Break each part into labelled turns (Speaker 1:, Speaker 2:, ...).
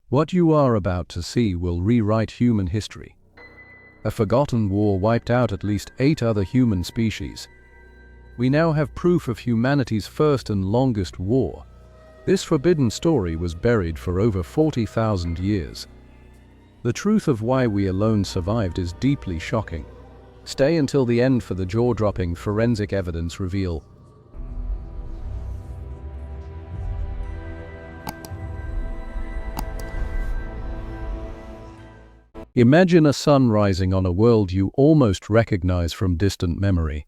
Speaker 1: What you are about to see will rewrite human history. A forgotten war wiped out at least 8 other human species. We now have proof of humanity's first and longest war. This forbidden story was buried for over 40,000 years. The truth of why we alone survived is deeply shocking. Stay until the end for the jaw-dropping forensic evidence reveal. Imagine a sun rising on a world you almost recognize from distant memory.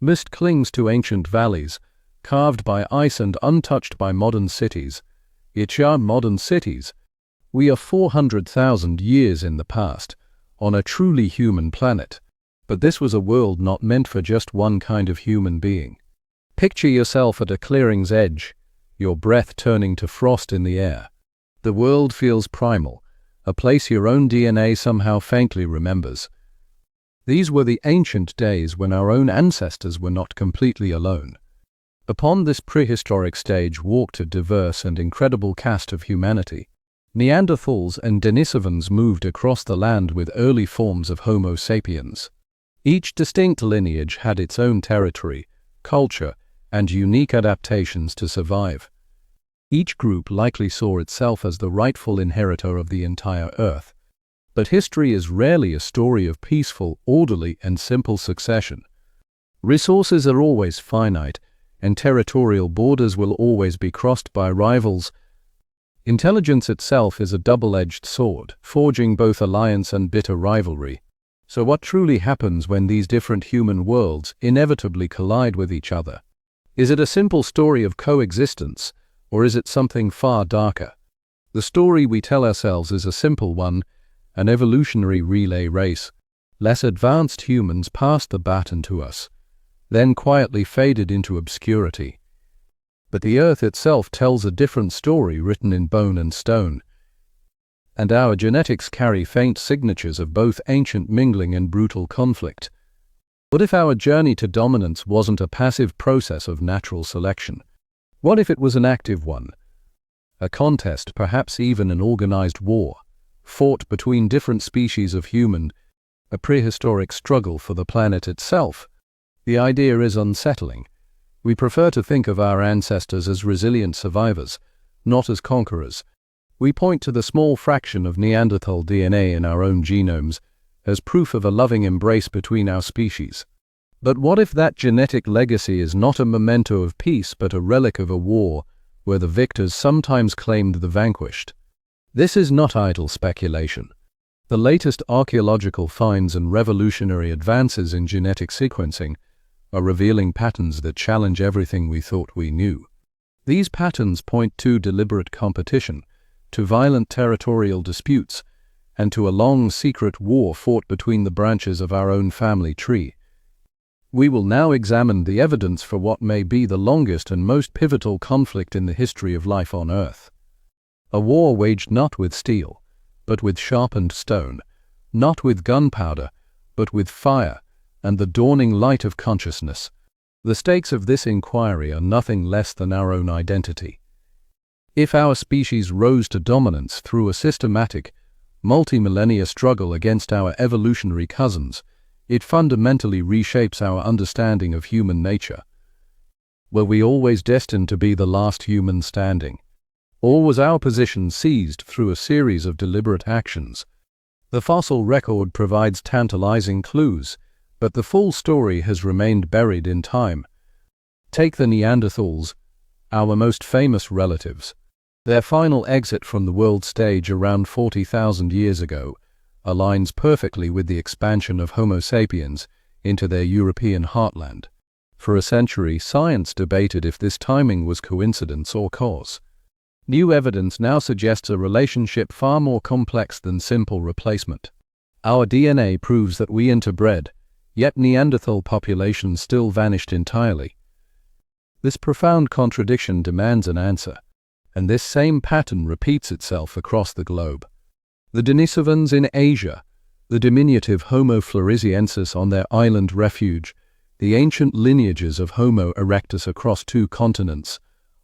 Speaker 1: Mist clings to ancient valleys, carved by ice and untouched by modern cities. Yet our modern cities. We are 400,000 years in the past, on a truly human planet. But this was a world not meant for just one kind of human being. Picture yourself at a clearing's edge, your breath turning to frost in the air. The world feels primal, a place your own DNA somehow faintly remembers. These were the ancient days when our own ancestors were not completely alone. Upon this prehistoric stage walked a diverse and incredible cast of humanity. Neanderthals and Denisovans moved across the land with early forms of Homo sapiens. Each distinct lineage had its own territory, culture, and unique adaptations to survive. Each group likely saw itself as the rightful inheritor of the entire Earth. But history is rarely a story of peaceful, orderly, and simple succession. Resources are always finite, and territorial borders will always be crossed by rivals. Intelligence itself is a double-edged sword, forging both alliance and bitter rivalry. So what truly happens when these different human worlds inevitably collide with each other? Is it a simple story of coexistence, or is it something far darker? The story we tell ourselves is a simple one, an evolutionary relay race. Less advanced humans passed the baton to us, then quietly faded into obscurity. But the Earth itself tells a different story written in bone and stone. And our genetics carry faint signatures of both ancient mingling and brutal conflict. What if our journey to dominance wasn't a passive process of natural selection? What if it was an active one? A contest, perhaps even an organized war, fought between different species of human, a prehistoric struggle for the planet itself. The idea is unsettling. We prefer to think of our ancestors as resilient survivors, not as conquerors. We point to the small fraction of Neanderthal DNA in our own genomes as proof of a loving embrace between our species. But what if that genetic legacy is not a memento of peace but a relic of a war where the victors sometimes claimed the vanquished? This is not idle speculation. The latest archaeological finds and revolutionary advances in genetic sequencing are revealing patterns that challenge everything we thought we knew. These patterns point to deliberate competition, to violent territorial disputes, and to a long secret war fought between the branches of our own family tree. We will now examine the evidence for what may be the longest and most pivotal conflict in the history of life on Earth. A war waged not with steel, but with sharpened stone, not with gunpowder, but with fire, and the dawning light of consciousness. The stakes of this inquiry are nothing less than our own identity. If our species rose to dominance through a systematic, multi-millennia struggle against our evolutionary cousins, it fundamentally reshapes our understanding of human nature. Were we always destined to be the last human standing? Or was our position seized through a series of deliberate actions? The fossil record provides tantalizing clues, but the full story has remained buried in time. Take the Neanderthals, our most famous relatives. Their final exit from the world stage around 40,000 years ago aligns perfectly with the expansion of Homo sapiens into their European heartland. For a century, science debated if this timing was coincidence or cause. New evidence now suggests a relationship far more complex than simple replacement. Our DNA proves that we interbred, yet Neanderthal populations still vanished entirely. This profound contradiction demands an answer, and this same pattern repeats itself across the globe. The Denisovans in Asia, the diminutive Homo floresiensis on their island refuge, the ancient lineages of Homo erectus across 2 continents,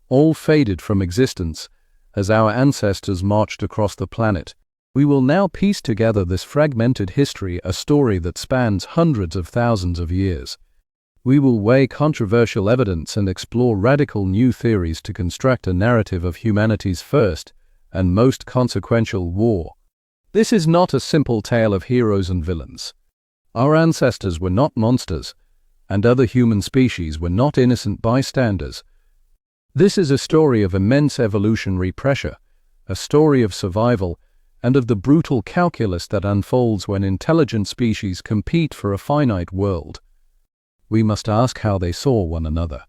Speaker 1: all faded from existence as our ancestors marched across the planet. We will now piece together this fragmented history, a story that spans hundreds of thousands of years. We will weigh controversial evidence and explore radical new theories to construct a narrative of humanity's first and most consequential war. This is not a simple tale of heroes and villains. Our ancestors were not monsters, and other human species were not innocent bystanders. This is a story of immense evolutionary pressure, a story of survival, and of the brutal calculus that unfolds when intelligent species compete for a finite world. We must ask how they saw one another.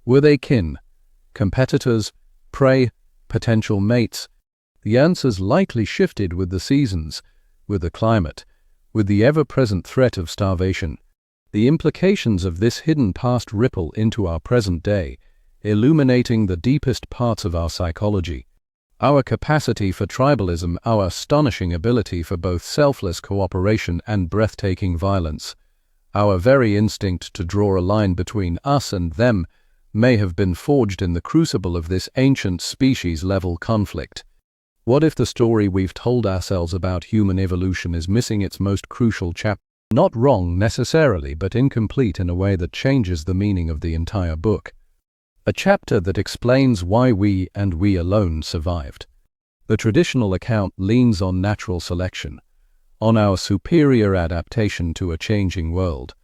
Speaker 1: Were they kin, competitors, prey, potential mates? The answers likely shifted with the seasons, with the climate, with the ever-present threat of starvation. The implications of this hidden past ripple into our present day, illuminating the deepest parts of our psychology. Our capacity for tribalism, our astonishing ability for both selfless cooperation and breathtaking violence. Our very instinct to draw a line between us and them may have been forged in the crucible of this ancient species-level conflict. What if the story we've told ourselves about human evolution is missing its most crucial chapter? Not wrong necessarily, but incomplete in a way that changes the meaning of the entire book. A chapter that explains why we and we alone survived. The traditional account leans on natural selection, on our superior adaptation to a changing world.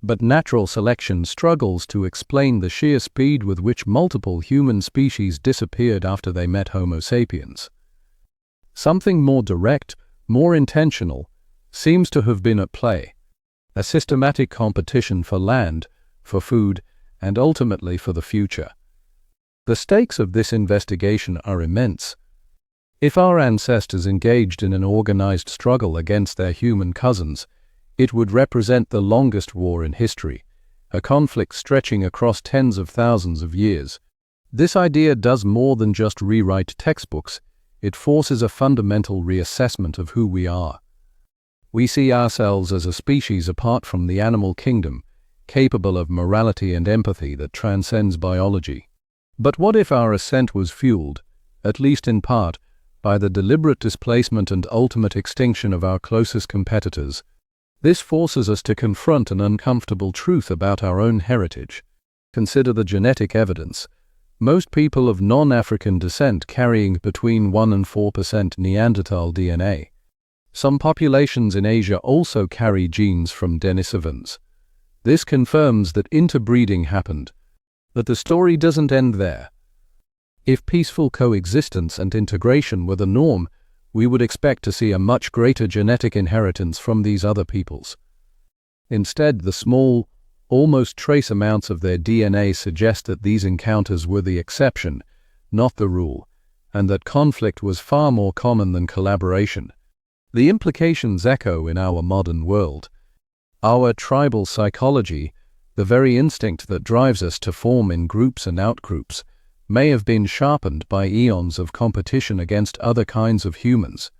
Speaker 1: But natural selection struggles to explain the sheer speed with which multiple human species disappeared after they met Homo sapiens. Something more direct, more intentional, seems to have been at play. A systematic competition for land, for food, and ultimately for the future. The stakes of this investigation are immense. If our ancestors engaged in an organized struggle against their human cousins, it would represent the longest war in history, a conflict stretching across tens of thousands of years. This idea does more than just rewrite textbooks, it forces a fundamental reassessment of who we are. We see ourselves as a species apart from the animal kingdom, capable of morality and empathy that transcends biology. But what if our ascent was fueled, at least in part, by the deliberate displacement and ultimate extinction of our closest competitors? This forces us to confront an uncomfortable truth about our own heritage. Consider the genetic evidence. Most people of non-African descent carrying between 1 and 4% Neanderthal DNA. Some populations in Asia also carry genes from Denisovans. This confirms that interbreeding happened. But the story doesn't end there. If peaceful coexistence and integration were the norm, we would expect to see a much greater genetic inheritance from these other peoples. Instead, the small, almost trace amounts of their DNA suggest that these encounters were the exception, not the rule, and that conflict was far more common than collaboration. The implications echo in our modern world. Our tribal psychology, the very instinct that drives us to form in groups and outgroups, may have been sharpened by eons of competition against other kinds of humans.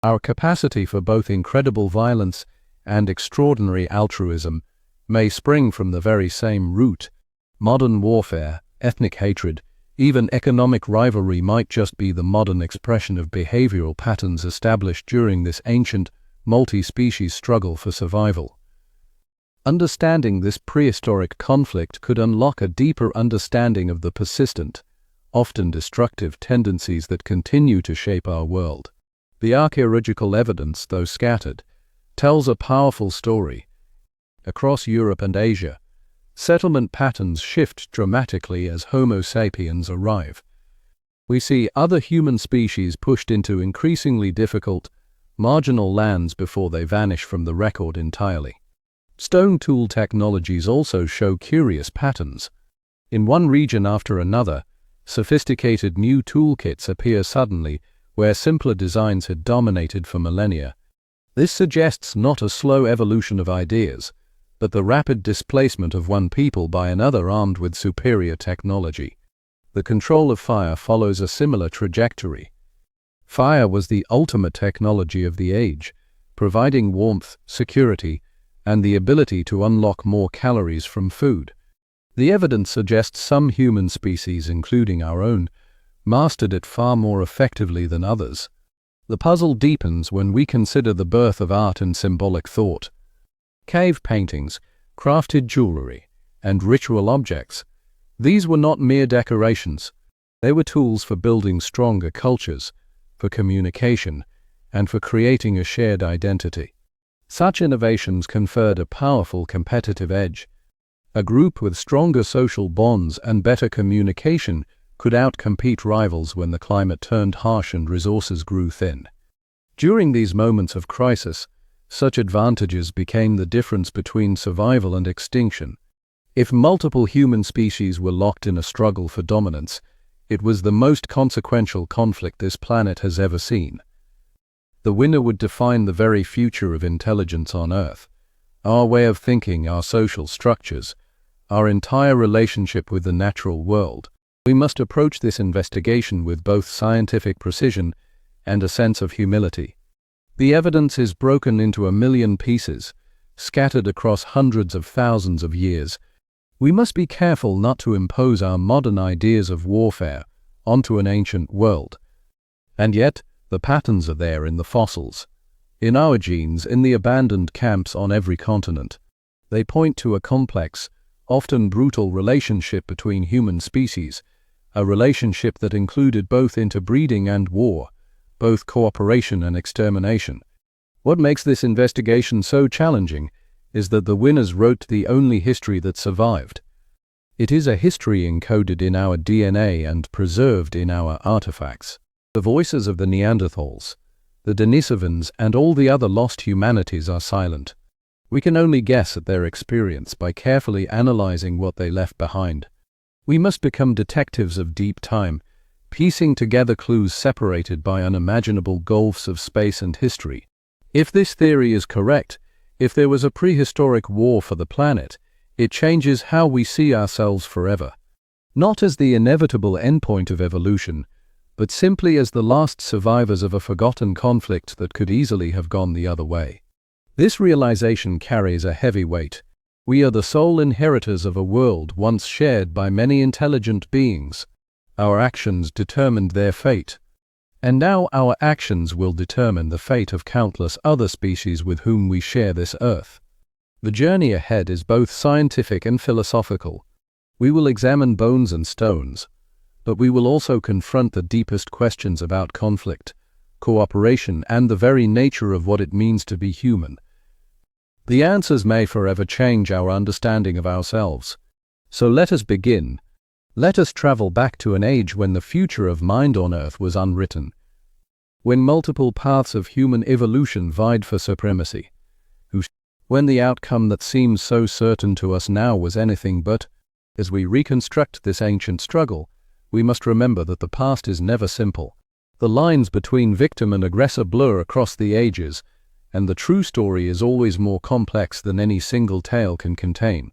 Speaker 1: Our capacity for both incredible violence and extraordinary altruism may spring from the very same root. Modern warfare, ethnic hatred, even economic rivalry might just be the modern expression of behavioral patterns established during this ancient, multi-species struggle for survival. Understanding this prehistoric conflict could unlock a deeper understanding of the persistent, often destructive tendencies that continue to shape our world. The archaeological evidence, though scattered, tells a powerful story. Across Europe and Asia, settlement patterns shift dramatically as Homo sapiens arrive. We see other human species pushed into increasingly difficult, marginal lands before they vanish from the record entirely. Stone tool technologies also show curious patterns. In one region after another, sophisticated new toolkits appear suddenly where simpler designs had dominated for millennia. This suggests not a slow evolution of ideas, but the rapid displacement of one people by another armed with superior technology. The control of fire follows a similar trajectory. Fire was the ultimate technology of the age, providing warmth, security, and the ability to unlock more calories from food. The evidence suggests some human species, including our own, mastered it far more effectively than others. The puzzle deepens when we consider the birth of art and symbolic thought. Cave paintings, crafted jewelry, and ritual objects. These were not mere decorations. They were tools for building stronger cultures, for communication, and for creating a shared identity. Such innovations conferred a powerful competitive edge. A group with stronger social bonds and better communication could outcompete rivals when the climate turned harsh and resources grew thin. During these moments of crisis, such advantages became the difference between survival and extinction. If multiple human species were locked in a struggle for dominance, it was the most consequential conflict this planet has ever seen. The winner would define the very future of intelligence on Earth. Our way of thinking, our social structures, our entire relationship with the natural world. We must approach this investigation with both scientific precision and a sense of humility. The evidence is broken into a million pieces, scattered across hundreds of thousands of years. We must be careful not to impose our modern ideas of warfare onto an ancient world. And yet, the patterns are there in the fossils, in our genes, in the abandoned camps on every continent. They point to a complex, often brutal relationship between human species, a relationship that included both interbreeding and war, both cooperation and extermination. What makes this investigation so challenging is that the winners wrote the only history that survived. It is a history encoded in our DNA and preserved in our artifacts. The voices of the Neanderthals, the Denisovans, and all the other lost humanities are silent. We can only guess at their experience by carefully analyzing what they left behind. We must become detectives of deep time, piecing together clues separated by unimaginable gulfs of space and history. If this theory is correct, if there was a prehistoric war for the planet, it changes how we see ourselves forever. Not as the inevitable endpoint of evolution, but simply as the last survivors of a forgotten conflict that could easily have gone the other way. This realization carries a heavy weight. We are the sole inheritors of a world once shared by many intelligent beings. Our actions determined their fate. And now our actions will determine the fate of countless other species with whom we share this earth. The journey ahead is both scientific and philosophical. We will examine bones and stones, but we will also confront the deepest questions about conflict, cooperation, and the very nature of what it means to be human. The answers may forever change our understanding of ourselves. So let us begin. Let us travel back to an age when the future of mind on Earth was unwritten, when multiple paths of human evolution vied for supremacy, when the outcome that seems so certain to us now was anything but. As we reconstruct this ancient struggle, we must remember that the past is never simple. The lines between victim and aggressor blur across the ages, and the true story is always more complex than any single tale can contain.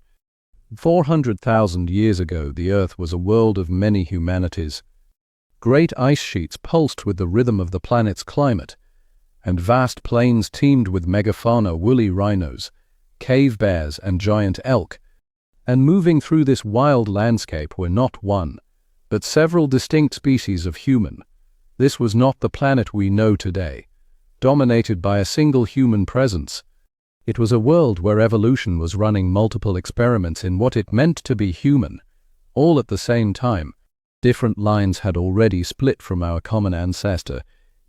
Speaker 1: 400,000 years ago, the Earth was a world of many humanities. Great ice sheets pulsed with the rhythm of the planet's climate, and vast plains teemed with megafauna, woolly rhinos, cave bears, and giant elk. And moving through this wild landscape were not one, but several distinct species of human. This was not the planet we know today, dominated by a single human presence. It was a world where evolution was running multiple experiments in what it meant to be human, all at the same time. Different lines had already split from our common ancestor,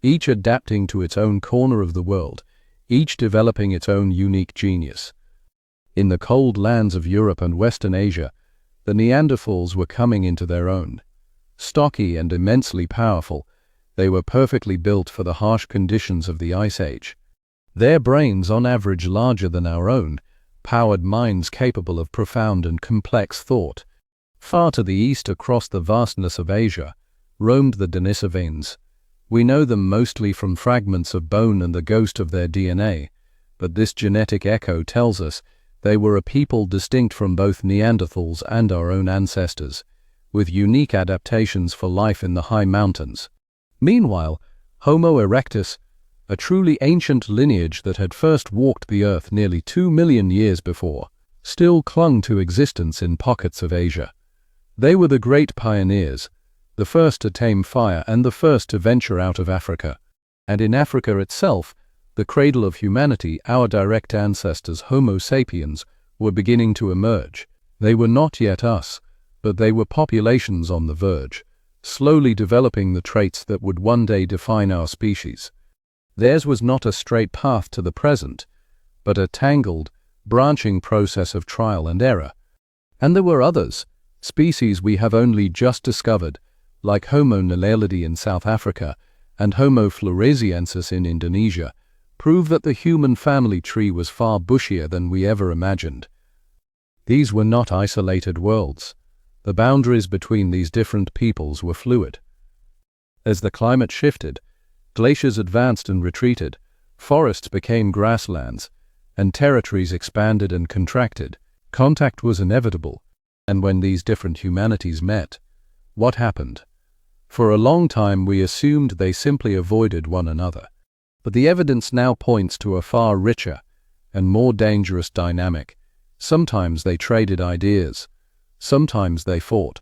Speaker 1: each adapting to its own corner of the world, each developing its own unique genius. In the cold lands of Europe and Western Asia, the Neanderthals were coming into their own. Stocky and immensely powerful, they were perfectly built for the harsh conditions of the Ice Age. Their brains, on average larger than our own, powered minds capable of profound and complex thought. Far to the east, across the vastness of Asia, roamed the Denisovans. We know them mostly from fragments of bone and the ghost of their DNA, but this genetic echo tells us they were a people distinct from both Neanderthals and our own ancestors, with unique adaptations for life in the high mountains. Meanwhile, Homo erectus, a truly ancient lineage that had first walked the earth nearly 2 million years before, still clung to existence in pockets of Asia. They were the great pioneers, the first to tame fire and the first to venture out of Africa. And in Africa itself, the cradle of humanity, our direct ancestors, Homo sapiens, were beginning to emerge. They were not yet us, but they were populations on the verge, slowly developing the traits that would one day define our species. Theirs was not a straight path to the present, but a tangled, branching process of trial and error. And there were others, species we have only just discovered, like Homo naledi in South Africa and Homo floresiensis in Indonesia, prove that the human family tree was far bushier than we ever imagined. These were not isolated worlds. The boundaries between these different peoples were fluid. As the climate shifted, glaciers advanced and retreated, forests became grasslands, and territories expanded and contracted. Contact was inevitable, and when these different humanities met, what happened? For a long time we assumed they simply avoided one another. But the evidence now points to a far richer and more dangerous dynamic. Sometimes they traded ideas, sometimes they fought,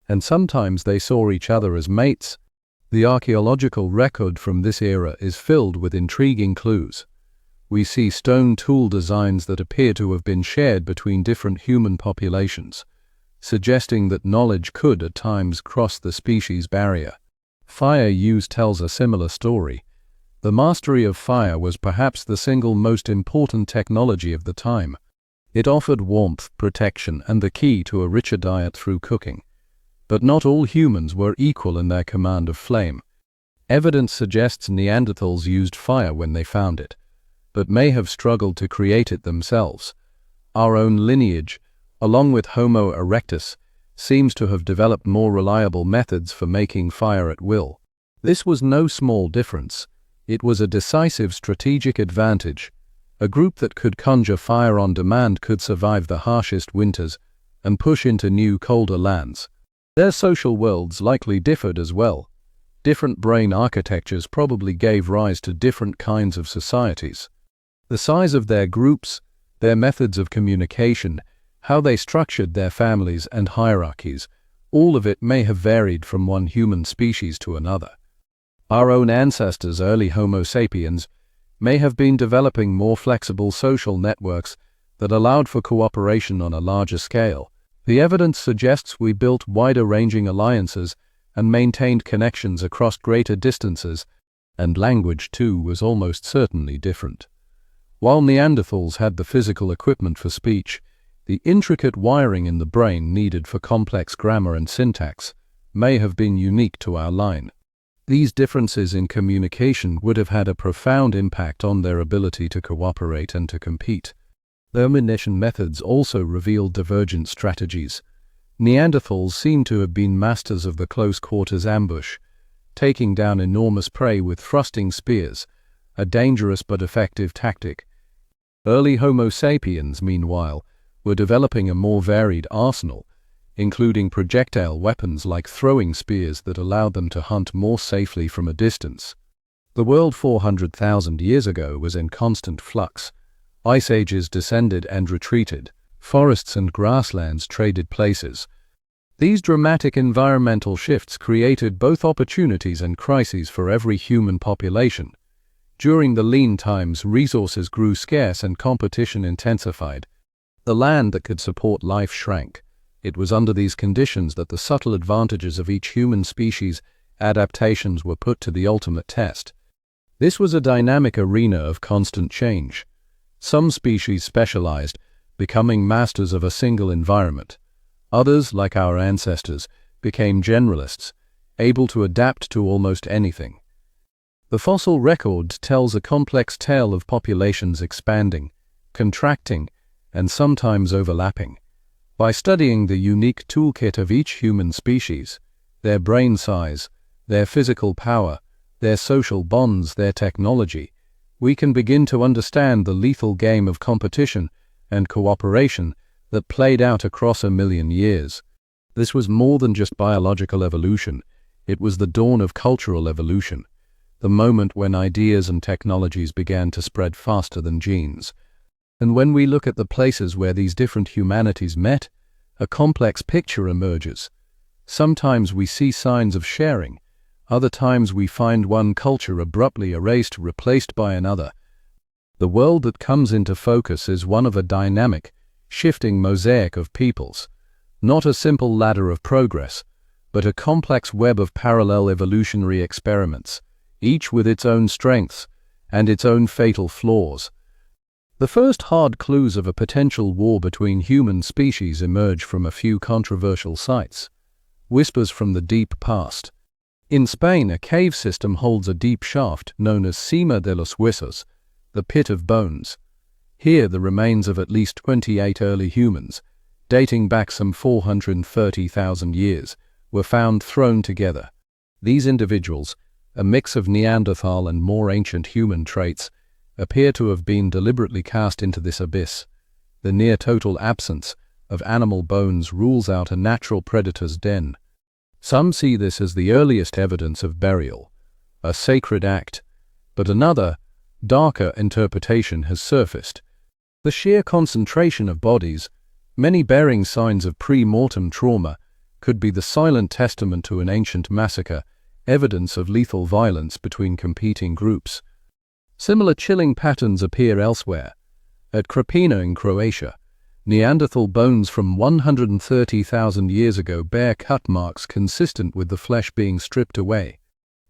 Speaker 1: and sometimes they saw each other as mates. The archaeological record from this era is filled with intriguing clues. We see stone tool designs that appear to have been shared between different human populations, suggesting that knowledge could at times cross the species barrier. Fire use tells a similar story. The mastery of fire was perhaps the single most important technology of the time. It offered warmth, protection, and the key to a richer diet through cooking. But not all humans were equal in their command of flame. Evidence suggests Neanderthals used fire when they found it, but may have struggled to create it themselves. Our own lineage, along with Homo erectus, seems to have developed more reliable methods for making fire at will. This was no small difference. It was a decisive strategic advantage. A group that could conjure fire on demand could survive the harshest winters and push into new, colder lands. Their social worlds likely differed as well. Different brain architectures probably gave rise to different kinds of societies. The size of their groups, their methods of communication, how they structured their families and hierarchies, all of it may have varied from one human species to another. Our own ancestors, early Homo sapiens, may have been developing more flexible social networks that allowed for cooperation on a larger scale. The evidence suggests we built wider-ranging alliances and maintained connections across greater distances, and language, too, was almost certainly different. While Neanderthals had the physical equipment for speech, the intricate wiring in the brain needed for complex grammar and syntax may have been unique to our line. These differences in communication would have had a profound impact on their ability to cooperate and to compete. Elimination methods also revealed divergent strategies. Neanderthals seem to have been masters of the close-quarters ambush, taking down enormous prey with thrusting spears, a dangerous but effective tactic. Early Homo sapiens, meanwhile, were developing a more varied arsenal, including projectile weapons like throwing spears that allowed them to hunt more safely from a distance. The world 400,000 years ago was in constant flux. Ice ages descended and retreated. Forests and grasslands traded places. These dramatic environmental shifts created both opportunities and crises for every human population. During the lean times, resources grew scarce and competition intensified. The land that could support life shrank. It was under these conditions that the subtle advantages of each human species' adaptations were put to the ultimate test. This was a dynamic arena of constant change. Some species specialized, becoming masters of a single environment. Others, like our ancestors, became generalists, able to adapt to almost anything. The fossil record tells a complex tale of populations expanding, contracting, and sometimes overlapping. By studying the unique toolkit of each human species, their brain size, their physical power, their social bonds, their technology, we can begin to understand the lethal game of competition and cooperation that played out across 1,000,000 years. This was more than just biological evolution. It was the dawn of cultural evolution, the moment when ideas and technologies began to spread faster than genes. And when we look at the places where these different humanities met, a complex picture emerges. Sometimes we see signs of sharing, other times we find one culture abruptly erased, replaced by another. The world that comes into focus is one of a dynamic, shifting mosaic of peoples, not a simple ladder of progress, but a complex web of parallel evolutionary experiments, each with its own strengths and its own fatal flaws. The first hard clues of a potential war between human species emerge from a few controversial sites. Whispers from the deep past. In Spain, a cave system holds a deep shaft known as Cima de los Huesos, the pit of bones. Here, the remains of at least 28 early humans, dating back some 430,000 years, were found thrown together. These individuals, a mix of Neanderthal and more ancient human traits, appear to have been deliberately cast into this abyss. The near-total absence of animal bones rules out a natural predator's den. Some see this as the earliest evidence of burial, a sacred act, but another, darker interpretation has surfaced. The sheer concentration of bodies, many bearing signs of pre-mortem trauma, could be the silent testament to an ancient massacre, evidence of lethal violence between competing groups. Similar chilling patterns appear elsewhere. At Krapina in Croatia, Neanderthal bones from 130,000 years ago bear cut marks consistent with the flesh being stripped away.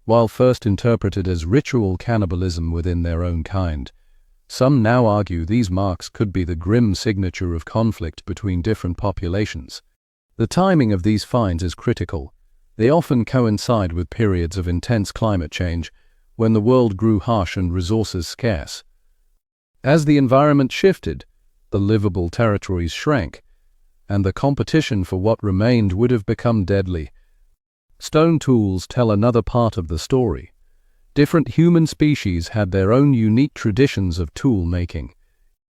Speaker 1: While first interpreted as ritual cannibalism within their own kind, some now argue these marks could be the grim signature of conflict between different populations. The timing of these finds is critical. They often coincide with periods of intense climate change, when the world grew harsh and resources scarce. As the environment shifted, the livable territories shrank, and the competition for what remained would have become deadly. Stone tools tell another part of the story. Different human species had their own unique traditions of tool making.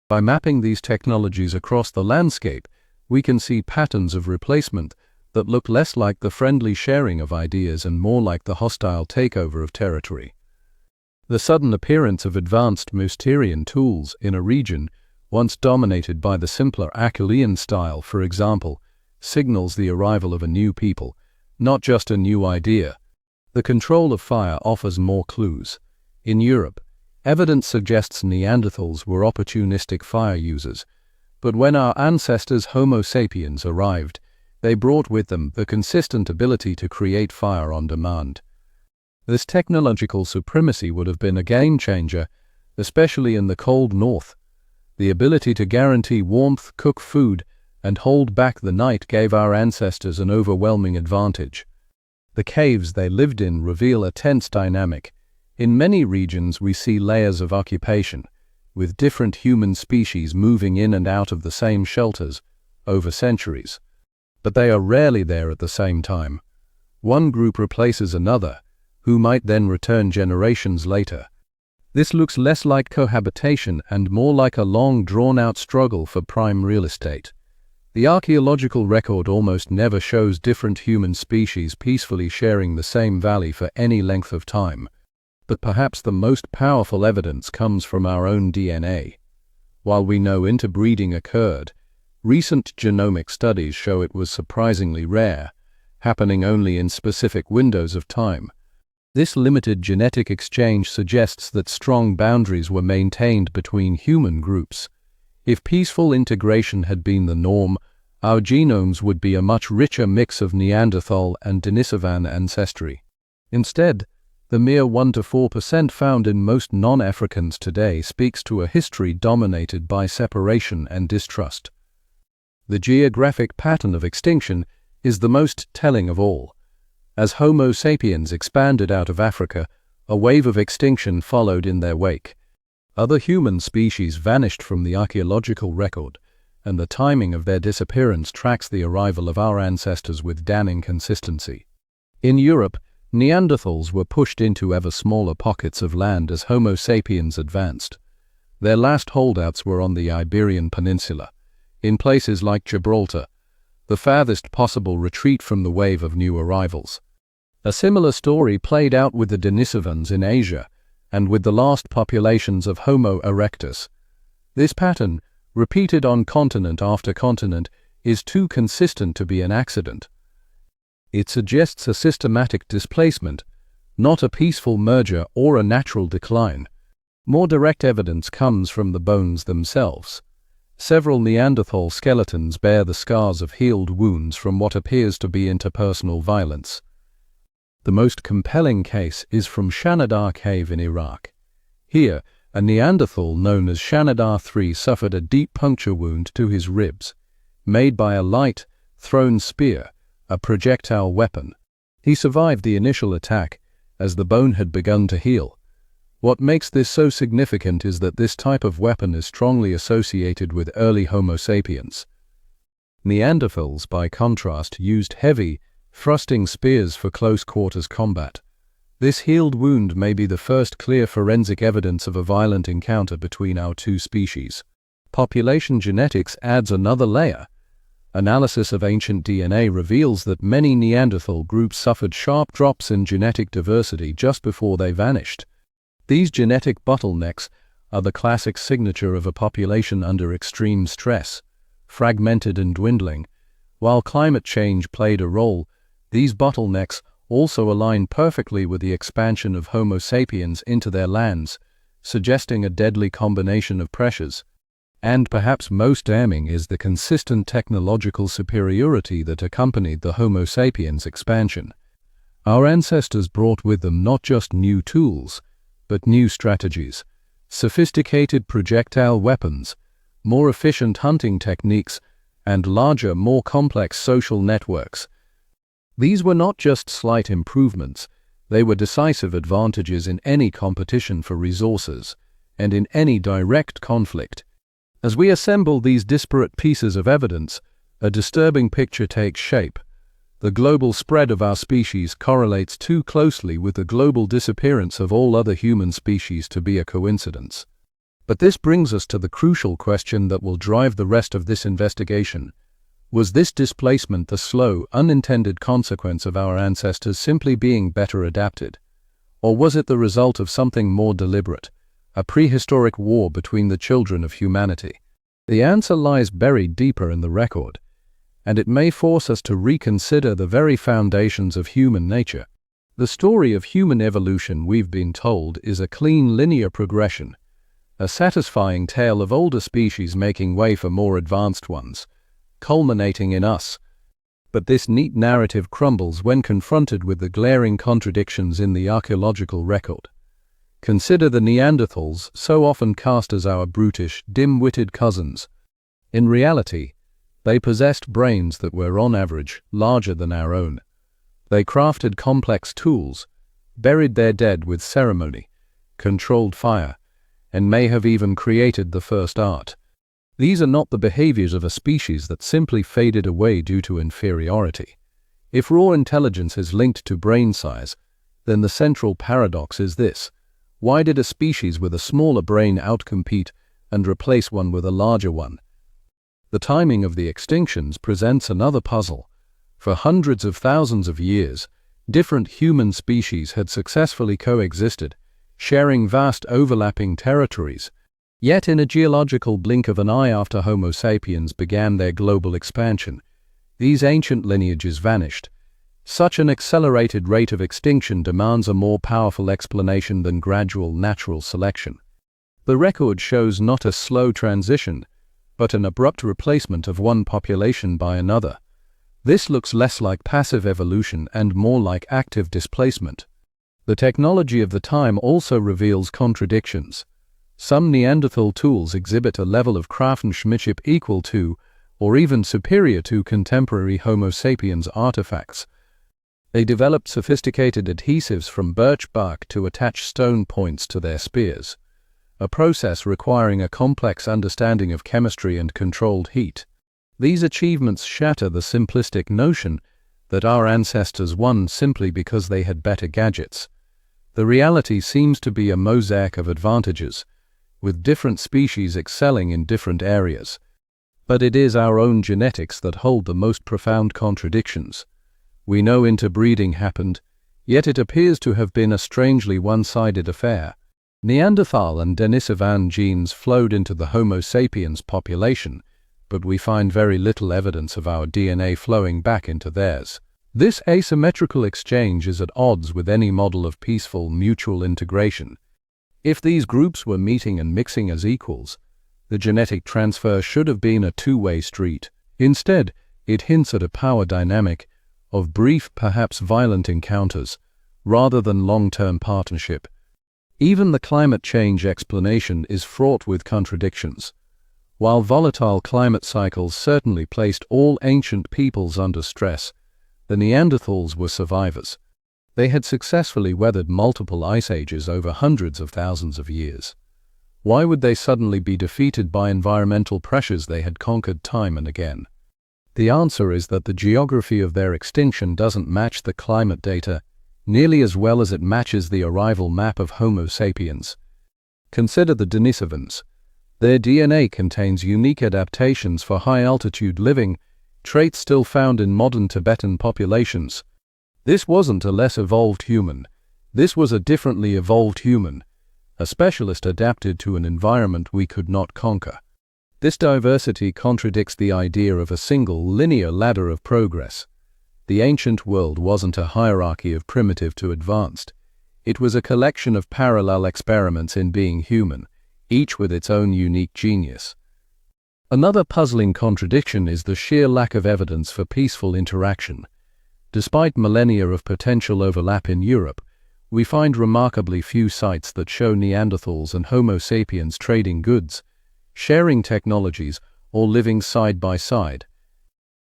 Speaker 1: By mapping these technologies across the landscape, we can see patterns of replacement that look less like the friendly sharing of ideas and more like the hostile takeover of territory. The sudden appearance of advanced Mousterian tools in a region once dominated by the simpler Acheulean style, for example, signals the arrival of a new people, not just a new idea. The control of fire offers more clues. In Europe, evidence suggests Neanderthals were opportunistic fire users, but when our ancestors Homo sapiens arrived, they brought with them the consistent ability to create fire on demand. This technological supremacy would have been a game-changer, especially in the cold north. The ability to guarantee warmth, cook food, and hold back the night gave our ancestors an overwhelming advantage. The caves they lived in reveal a tense dynamic. In many regions we see layers of occupation, with different human species moving in and out of the same shelters over centuries. But they are rarely there at the same time. One group replaces another, who might then return generations later. This looks less like cohabitation and more like a long drawn-out struggle for prime real estate. The archaeological record almost never shows different human species peacefully sharing the same valley for any length of time. But perhaps the most powerful evidence comes from our own DNA. While we know interbreeding occurred, recent genomic studies show it was surprisingly rare, happening only in specific windows of time. This limited genetic exchange suggests that strong boundaries were maintained between human groups. If peaceful integration had been the norm, our genomes would be a much richer mix of Neanderthal and Denisovan ancestry. Instead, the mere 1 to 4% found in most non-Africans today speaks to a history dominated by separation and distrust. The geographic pattern of extinction is the most telling of all. As Homo sapiens expanded out of Africa, a wave of extinction followed in their wake. Other human species vanished from the archaeological record, and the timing of their disappearance tracks the arrival of our ancestors with damning consistency. In Europe, Neanderthals were pushed into ever smaller pockets of land as Homo sapiens advanced. Their last holdouts were on the Iberian Peninsula, in places like Gibraltar, the farthest possible retreat from the wave of new arrivals. A similar story played out with the Denisovans in Asia and with the last populations of Homo erectus. This pattern, repeated on continent after continent, is too consistent to be an accident. It suggests a systematic displacement, not a peaceful merger or a natural decline. More direct evidence comes from the bones themselves. Several Neanderthal skeletons bear the scars of healed wounds from what appears to be interpersonal violence. The most compelling case is from Shanidar Cave in Iraq. Here, a Neanderthal known as Shanidar III suffered a deep puncture wound to his ribs, made by a light, thrown spear, a projectile weapon. He survived the initial attack, as the bone had begun to heal. What makes this so significant is that this type of weapon is strongly associated with early Homo sapiens. Neanderthals, by contrast, used heavy, thrusting spears for close-quarters combat. This healed wound may be the first clear forensic evidence of a violent encounter between our two species. Population genetics adds another layer. Analysis of ancient DNA reveals that many Neanderthal groups suffered sharp drops in genetic diversity just before they vanished. These genetic bottlenecks are the classic signature of a population under extreme stress, fragmented and dwindling. While climate change played a role, these bottlenecks also align perfectly with the expansion of Homo sapiens into their lands, suggesting a deadly combination of pressures. And perhaps most damning is the consistent technological superiority that accompanied the Homo sapiens expansion. Our ancestors brought with them not just new tools, but new strategies, sophisticated projectile weapons, more efficient hunting techniques, and larger, more complex social networks. These were not just slight improvements, they were decisive advantages in any competition for resources, and in any direct conflict. As we assemble these disparate pieces of evidence, a disturbing picture takes shape. The global spread of our species correlates too closely with the global disappearance of all other human species to be a coincidence. But this brings us to the crucial question that will drive the rest of this investigation. Was this displacement the slow, unintended consequence of our ancestors simply being better adapted? Or was it the result of something more deliberate, a prehistoric war between the children of humanity? The answer lies buried deeper in the record, and it may force us to reconsider the very foundations of human nature. The story of human evolution, we've been told, is a clean linear progression, a satisfying tale of older species making way for more advanced ones, culminating in us. But this neat narrative crumbles when confronted with the glaring contradictions in the archaeological record. Consider the Neanderthals, so often cast as our brutish, dim-witted cousins. In reality, they possessed brains that were, on average, larger than our own. They crafted complex tools, buried their dead with ceremony, controlled fire, and may have even created the first art. These are not the behaviors of a species that simply faded away due to inferiority. If raw intelligence is linked to brain size, then the central paradox is this: why did a species with a smaller brain outcompete and replace one with a larger one? The timing of the extinctions presents another puzzle. For hundreds of thousands of years, different human species had successfully coexisted, sharing vast overlapping territories. Yet in a geological blink of an eye after Homo sapiens began their global expansion, these ancient lineages vanished. Such an accelerated rate of extinction demands a more powerful explanation than gradual natural selection. The record shows not a slow transition, but an abrupt replacement of one population by another. This looks less like passive evolution and more like active displacement. The technology of the time also reveals contradictions. Some Neanderthal tools exhibit a level of craftsmanship equal to, or even superior to, contemporary Homo sapiens artifacts. They developed sophisticated adhesives from birch bark to attach stone points to their spears, a process requiring a complex understanding of chemistry and controlled heat. These achievements shatter the simplistic notion that our ancestors won simply because they had better gadgets. The reality seems to be a mosaic of advantages, with different species excelling in different areas. But it is our own genetics that hold the most profound contradictions. We know interbreeding happened, yet it appears to have been a strangely one-sided affair. Neanderthal and Denisovan genes flowed into the Homo sapiens population, but we find very little evidence of our DNA flowing back into theirs. This asymmetrical exchange is at odds with any model of peaceful mutual integration. If these groups were meeting and mixing as equals, the genetic transfer should have been a two-way street. Instead, it hints at a power dynamic of brief, perhaps violent encounters, rather than long-term partnership. Even the climate change explanation is fraught with contradictions. While volatile climate cycles certainly placed all ancient peoples under stress, the Neanderthals were survivors. They had successfully weathered multiple ice ages over hundreds of thousands of years. Why would they suddenly be defeated by environmental pressures they had conquered time and again? The answer is that the geography of their extinction doesn't match the climate data nearly as well as it matches the arrival map of Homo sapiens. Consider the Denisovans. Their DNA contains unique adaptations for high-altitude living, traits still found in modern Tibetan populations. This wasn't a less evolved human. This was a differently evolved human, a specialist adapted to an environment we could not conquer. This diversity contradicts the idea of a single linear ladder of progress. The ancient world wasn't a hierarchy of primitive to advanced. It was a collection of parallel experiments in being human, each with its own unique genius. Another puzzling contradiction is the sheer lack of evidence for peaceful interaction. Despite millennia of potential overlap in Europe, we find remarkably few sites that show Neanderthals and Homo sapiens trading goods, sharing technologies, or living side by side.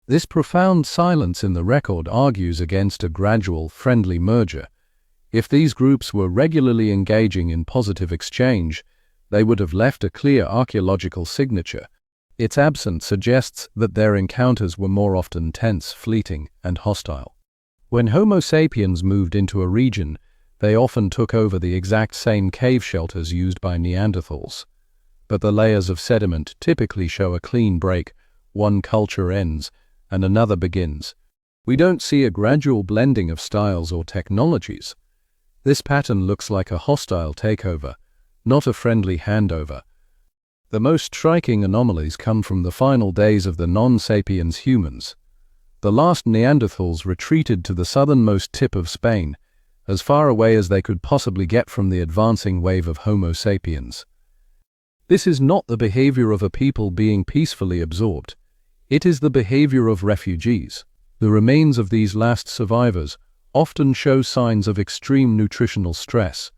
Speaker 1: This profound silence in the record argues against a gradual, friendly merger. If these groups were regularly engaging in positive exchange, they would have left a clear archaeological signature. Its absence suggests that their encounters were more often tense, fleeting, and hostile. When Homo sapiens moved into a region, they often took over the exact same cave shelters used by Neanderthals. But the layers of sediment typically show a clean break. One culture ends, and another begins. We don't see a gradual blending of styles or technologies. This pattern looks like a hostile takeover, not a friendly handover. The most striking anomalies come from the final days of the non-sapiens humans. The last Neanderthals retreated to the southernmost tip of Spain, as far away as they could possibly get from the advancing wave of Homo sapiens. This is not the behavior of a people being peacefully absorbed. It is the behavior of refugees. The remains of these last survivors often show signs of extreme nutritional stress.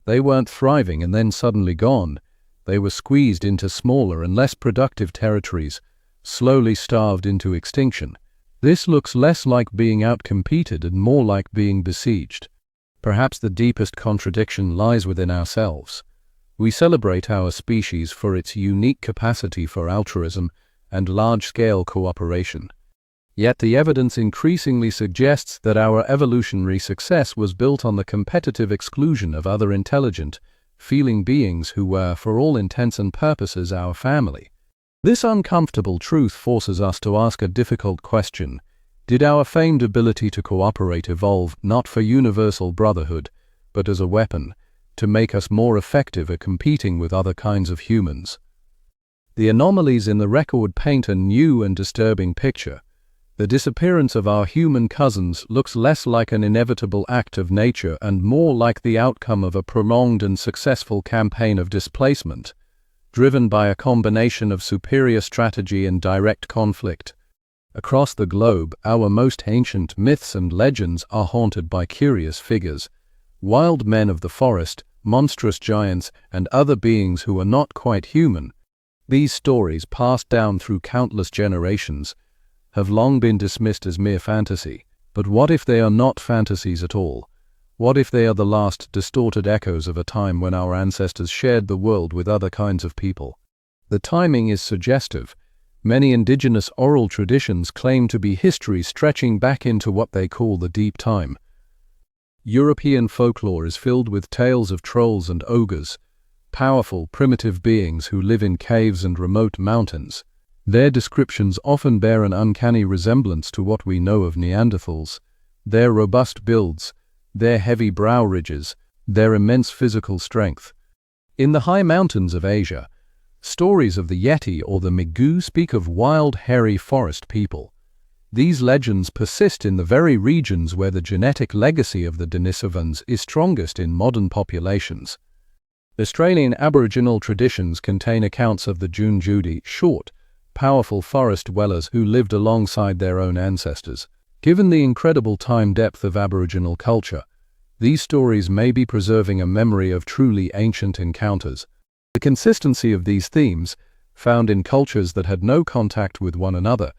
Speaker 1: They weren't thriving and then suddenly gone. They were squeezed into smaller and less productive territories, slowly starved into extinction. This looks less like being outcompeted and more like being besieged. Perhaps the deepest contradiction lies within ourselves. We celebrate our species for its unique capacity for altruism and large-scale cooperation. Yet the evidence increasingly suggests that our evolutionary success was built on the competitive exclusion of other intelligent, feeling beings who were, for all intents and purposes, our family. This uncomfortable truth forces us to ask a difficult question. Did our famed ability to cooperate evolve not for universal brotherhood, but as a weapon, to make us more effective at competing with other kinds of humans? The anomalies in the record paint a new and disturbing picture. The disappearance of our human cousins looks less like an inevitable act of nature and more like the outcome of a prolonged and successful campaign of displacement, driven by a combination of superior strategy and direct conflict. Across the globe, our most ancient myths and legends are haunted by curious figures, wild men of the forest, monstrous giants, and other beings who are not quite human. These stories, passed down through countless generations, have long been dismissed as mere fantasy. But what if they are not fantasies at all? What if they are the last distorted echoes of a time when our ancestors shared the world with other kinds of people? The timing is suggestive. Many indigenous oral traditions claim to be history stretching back into what they call the deep time. European folklore is filled with tales of trolls and ogres, powerful, primitive beings who live in caves and remote mountains. Their descriptions often bear an uncanny resemblance to what we know of Neanderthals. Their robust builds, their heavy brow ridges, their immense physical strength. In the high mountains of Asia, stories of the Yeti or the Migu speak of wild, hairy forest people. These legends persist in the very regions where the genetic legacy of the Denisovans is strongest in modern populations. Australian Aboriginal traditions contain accounts of the Junjudi, short, powerful forest dwellers who lived alongside their own ancestors. Given the incredible time depth of Aboriginal culture, these stories may be preserving a memory of truly ancient encounters. The consistency of these themes, found in cultures that had no contact with one another,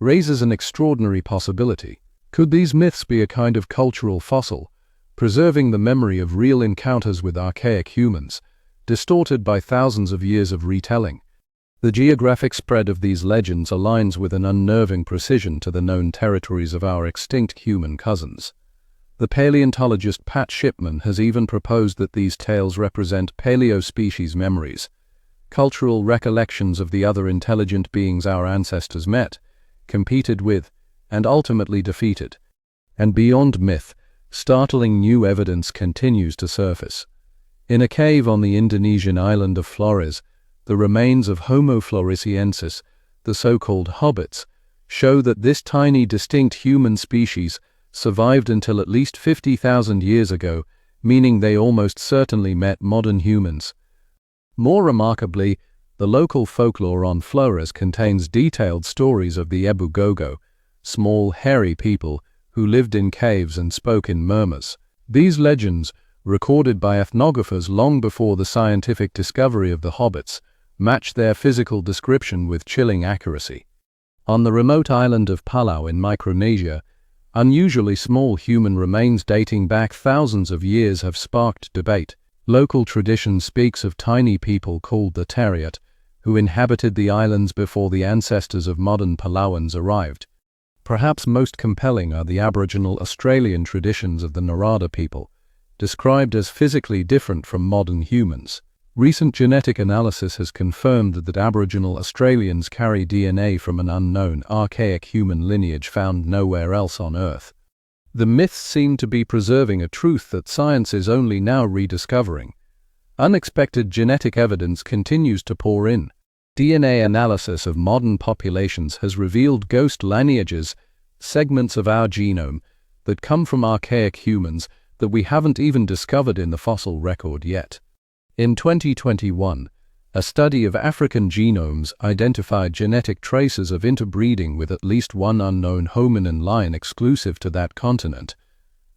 Speaker 1: raises an extraordinary possibility. Could these myths be a kind of cultural fossil, preserving the memory of real encounters with archaic humans, distorted by thousands of years of retelling? The geographic spread of these legends aligns with an unnerving precision to the known territories of our extinct human cousins. The paleontologist Pat Shipman has even proposed that these tales represent paleo-species memories, cultural recollections of the other intelligent beings our ancestors met, competed with, and ultimately defeated. And beyond myth, startling new evidence continues to surface. In a cave on the Indonesian island of Flores, the remains of Homo floresiensis, the so-called hobbits, show that this tiny distinct human species survived until at least 50,000 years ago, meaning they almost certainly met modern humans. More remarkably, the local folklore on Flores contains detailed stories of the Ebu Gogo, small, hairy people who lived in caves and spoke in murmurs. These legends, recorded by ethnographers long before the scientific discovery of the hobbits, match their physical description with chilling accuracy. On the remote island of Palau in Micronesia, unusually small human remains dating back thousands of years have sparked debate. Local tradition speaks of tiny people called the Tariat, who inhabited the islands before the ancestors of modern Palauans arrived. Perhaps most compelling are the Aboriginal Australian traditions of the Narada people, described as physically different from modern humans. Recent genetic analysis has confirmed that Aboriginal Australians carry DNA from an unknown, archaic human lineage found nowhere else on Earth. The myths seem to be preserving a truth that science is only now rediscovering. Unexpected genetic evidence continues to pour in. DNA analysis of modern populations has revealed ghost lineages, segments of our genome, that come from archaic humans that we haven't even discovered in the fossil record yet. In 2021, a study of African genomes identified genetic traces of interbreeding with at least one unknown hominin lion exclusive to that continent.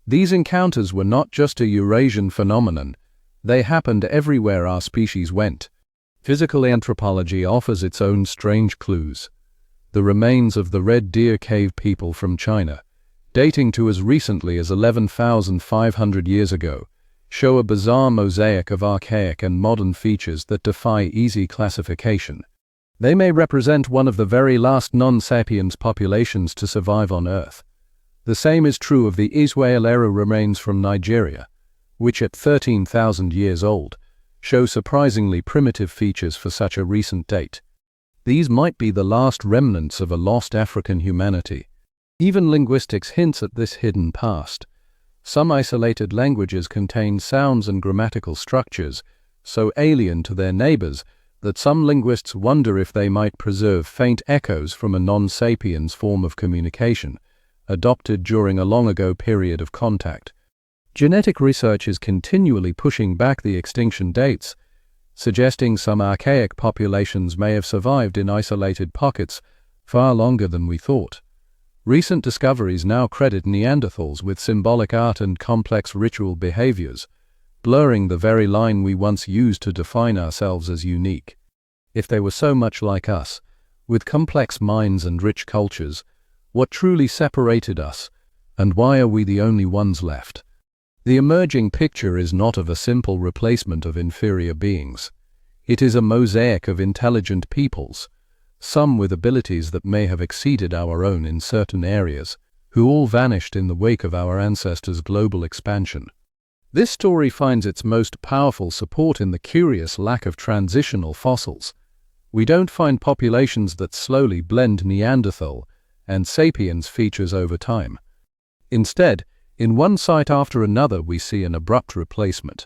Speaker 1: These encounters were not just a Eurasian phenomenon, they happened everywhere our species went. Physical anthropology offers its own strange clues. The remains of the Red Deer cave people from China, dating to as recently as 11,500 years ago, show a bizarre mosaic of archaic and modern features that defy easy classification. They may represent one of the very last non-sapiens populations to survive on Earth. The same is true of the Israelero remains from Nigeria, which at 13,000 years old, show surprisingly primitive features for such a recent date. These might be the last remnants of a lost African humanity. Even linguistics hints at this hidden past. Some isolated languages contain sounds and grammatical structures so alien to their neighbors that some linguists wonder if they might preserve faint echoes from a non-sapiens form of communication, adopted during a long-ago period of contact. Genetic research is continually pushing back the extinction dates, suggesting some archaic populations may have survived in isolated pockets far longer than we thought. Recent discoveries now credit Neanderthals with symbolic art and complex ritual behaviors, blurring the very line we once used to define ourselves as unique. If they were so much like us, with complex minds and rich cultures, what truly separated us, and why are we the only ones left? The emerging picture is not of a simple replacement of inferior beings. It is a mosaic of intelligent peoples, some with abilities that may have exceeded our own in certain areas, who all vanished in the wake of our ancestors' global expansion. This story finds its most powerful support in the curious lack of transitional fossils. We don't find populations that slowly blend Neanderthal and Sapiens features over time. Instead, in one site after another we see an abrupt replacement.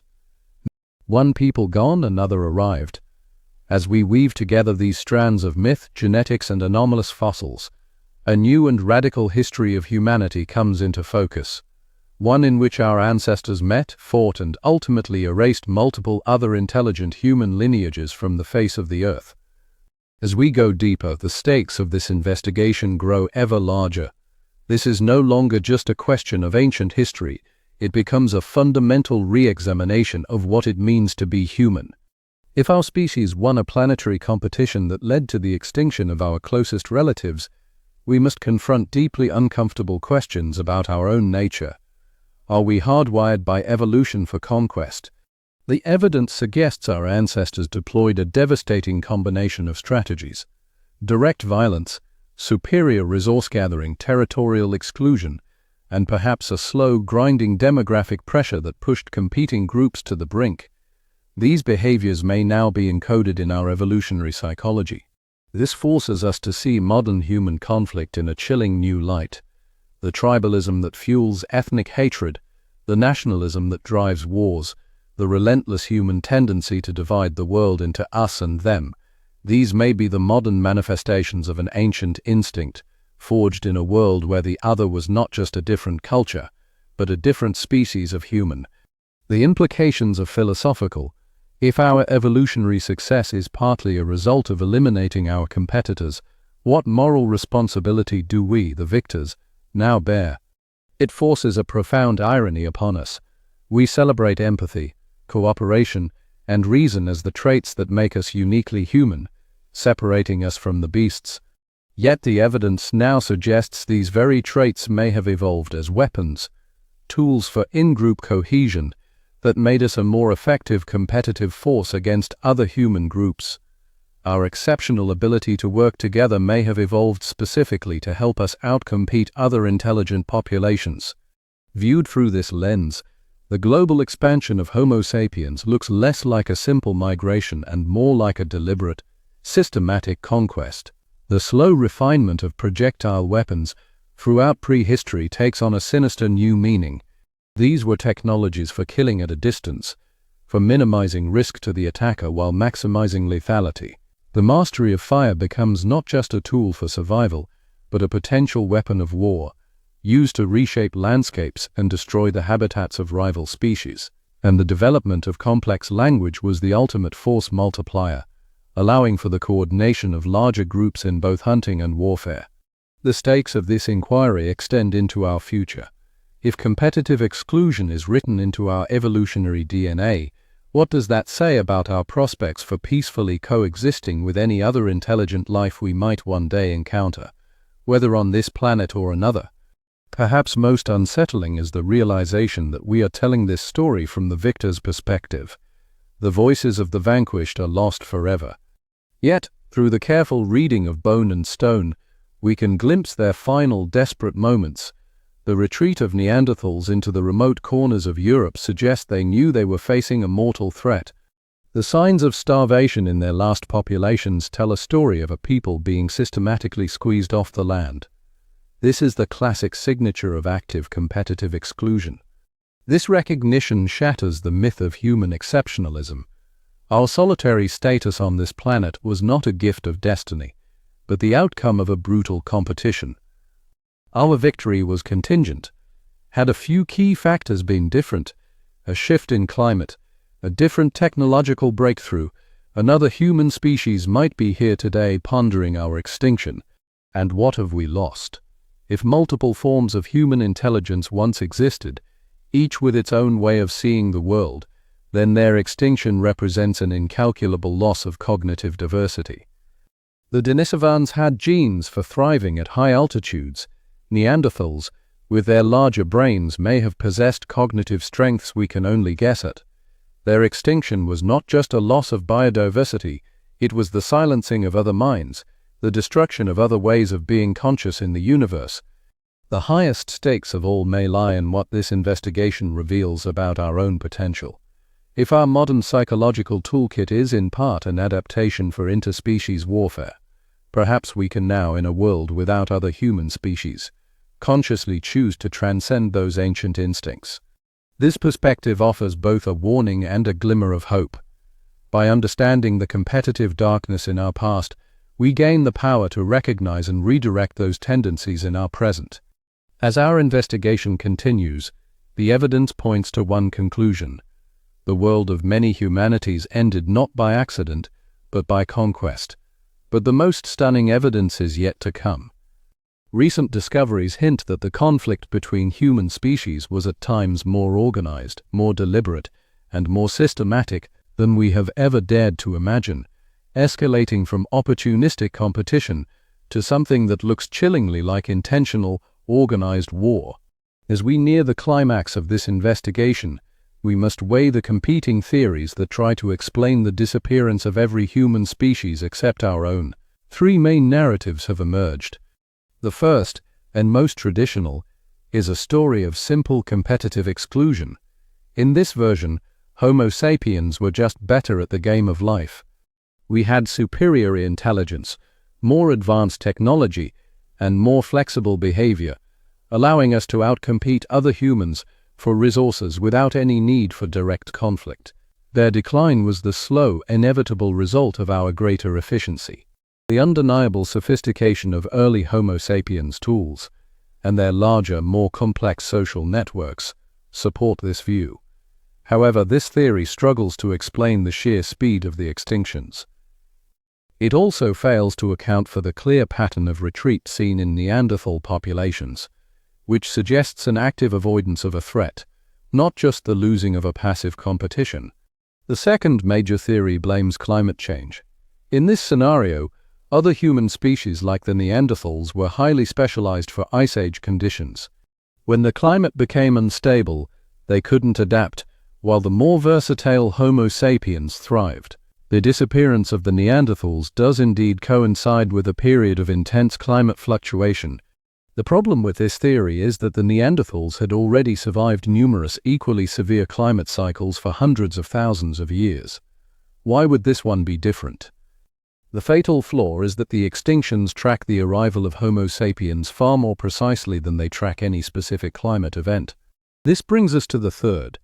Speaker 1: One people gone, another arrived. As we weave together these strands of myth, genetics, and anomalous fossils, A new and radical history of humanity comes into focus, one in which our ancestors met, fought, and ultimately erased multiple other intelligent human lineages from the face of the earth. As we go deeper, the stakes of this investigation grow ever larger. This is no longer just a question of ancient history, it becomes a fundamental re-examination of what it means to be human. If our species won a planetary competition that led to the extinction of our closest relatives, we must confront deeply uncomfortable questions about our own nature. Are we hardwired by evolution for conquest? The evidence suggests our ancestors deployed a devastating combination of strategies: direct violence, superior resource gathering, territorial exclusion, and perhaps a slow, grinding demographic pressure that pushed competing groups to the brink. These behaviors may now be encoded in our evolutionary psychology. This forces us to see modern human conflict in a chilling new light. The tribalism that fuels ethnic hatred, the nationalism that drives wars, the relentless human tendency to divide the world into us and them, these may be the modern manifestations of an ancient instinct, forged in a world where the other was not just a different culture, but a different species of human. The implications are philosophical. If our evolutionary success is partly a result of eliminating our competitors, what moral responsibility do we, the victors, now bear? It forces a profound irony upon us. We celebrate empathy, cooperation, and reason as the traits that make us uniquely human, separating us from the beasts. Yet the evidence now suggests these very traits may have evolved as weapons, tools for in-group cohesion that made us a more effective competitive force against other human groups. Our exceptional ability to work together may have evolved specifically to help us outcompete other intelligent populations. Viewed through this lens, the global expansion of Homo sapiens looks less like a simple migration and more like a deliberate, systematic conquest. The slow refinement of projectile weapons throughout prehistory takes on a sinister new meaning. These were technologies for killing at a distance, for minimizing risk to the attacker while maximizing lethality. The mastery of fire becomes not just a tool for survival, but a potential weapon of war, used to reshape landscapes and destroy the habitats of rival species. And the development of complex language was the ultimate force multiplier, allowing for the coordination of larger groups in both hunting and warfare. The stakes of this inquiry extend into our future. If competitive exclusion is written into our evolutionary DNA, what does that say about our prospects for peacefully coexisting with any other intelligent life we might one day encounter, whether on this planet or another? Perhaps most unsettling is the realization that we are telling this story from the victor's perspective. The voices of the vanquished are lost forever. Yet, through the careful reading of Bone and Stone, we can glimpse their final desperate moments. The retreat of Neanderthals into the remote corners of Europe suggests they knew they were facing a mortal threat. The signs of starvation in their last populations tell a story of a people being systematically squeezed off the land. This is the classic signature of active competitive exclusion. This recognition shatters the myth of human exceptionalism. Our solitary status on this planet was not a gift of destiny, but the outcome of a brutal competition. Our victory was contingent. Had a few key factors been different, a shift in climate, a different technological breakthrough, another human species might be here today pondering our extinction. And what have we lost? If multiple forms of human intelligence once existed, each with its own way of seeing the world, then their extinction represents an incalculable loss of cognitive diversity. The Denisovans had genes for thriving at high altitudes. Neanderthals, with their larger brains, may have possessed cognitive strengths we can only guess at. Their extinction was not just a loss of biodiversity, it was the silencing of other minds, the destruction of other ways of being conscious in the universe. The highest stakes of all may lie in what this investigation reveals about our own potential. If our modern psychological toolkit is in part an adaptation for interspecies warfare, perhaps we can now, in a world without other human species, consciously choose to transcend those ancient instincts. This perspective offers both a warning and a glimmer of hope. By understanding the competitive darkness in our past, we gain the power to recognize and redirect those tendencies in our present. As our investigation continues, the evidence points to one conclusion: the world of many humanities ended not by accident, but by conquest. But the most stunning evidence is yet to come. Recent discoveries hint that the conflict between human species was at times more organized, more deliberate, and more systematic than we have ever dared to imagine, escalating from opportunistic competition to something that looks chillingly like intentional, organized war. As we near the climax of this investigation, we must weigh the competing theories that try to explain the disappearance of every human species except our own. Three main narratives have emerged. The first, and most traditional, is a story of simple competitive exclusion. In this version, Homo sapiens were just better at the game of life. We had superior intelligence, more advanced technology, and more flexible behavior, allowing us to outcompete other humans for resources without any need for direct conflict. Their decline was the slow, inevitable result of our greater efficiency. The undeniable sophistication of early Homo sapiens tools, and their larger, more complex social networks, support this view. However, this theory struggles to explain the sheer speed of the extinctions. It also fails to account for the clear pattern of retreat seen in Neanderthal populations, which suggests an active avoidance of a threat, not just the losing of a passive competition. The second major theory blames climate change. In this scenario, other human species like the Neanderthals were highly specialized for Ice Age conditions. When the climate became unstable, they couldn't adapt, while the more versatile Homo sapiens thrived. The disappearance of the Neanderthals does indeed coincide with a period of intense climate fluctuation. The problem with this theory is that the Neanderthals had already survived numerous equally severe climate cycles for hundreds of thousands of years. Why would this one be different? The fatal flaw is that the extinctions track the arrival of Homo sapiens far more precisely than they track any specific climate event. This brings us to the third,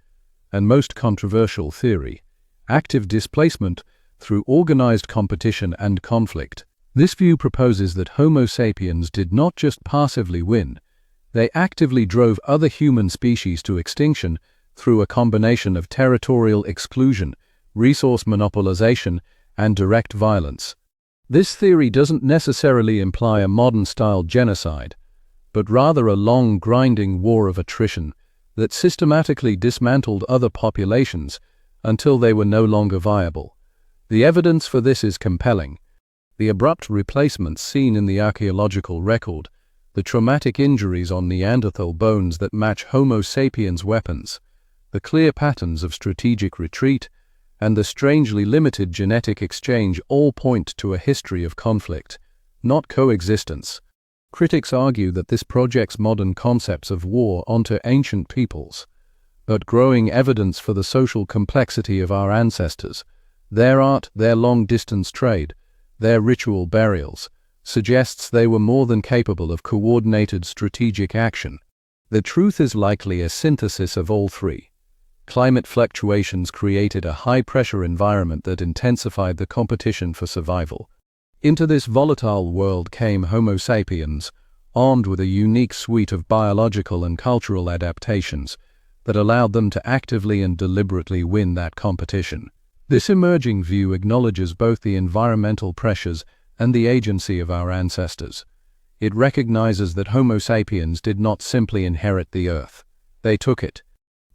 Speaker 1: and most controversial theory: active displacement through organized competition and conflict. This view proposes that Homo sapiens did not just passively win, they actively drove other human species to extinction through a combination of territorial exclusion, resource monopolization, and direct violence. This theory doesn't necessarily imply a modern-style genocide, but rather a long, grinding war of attrition that systematically dismantled other populations until they were no longer viable. The evidence for this is compelling. The abrupt replacements seen in the archaeological record, the traumatic injuries on Neanderthal bones that match Homo sapiens weapons, the clear patterns of strategic retreat, and the strangely limited genetic exchange all point to a history of conflict, not coexistence. Critics argue that this projects modern concepts of war onto ancient peoples, but growing evidence for the social complexity of our ancestors, their art, their long-distance trade, their ritual burials, suggests they were more than capable of coordinated strategic action. The truth is likely a synthesis of all three. Climate fluctuations created a high-pressure environment that intensified the competition for survival. Into this volatile world came Homo sapiens, armed with a unique suite of biological and cultural adaptations that allowed them to actively and deliberately win that competition. This emerging view acknowledges both the environmental pressures and the agency of our ancestors. It recognizes that Homo sapiens did not simply inherit the Earth. They took it.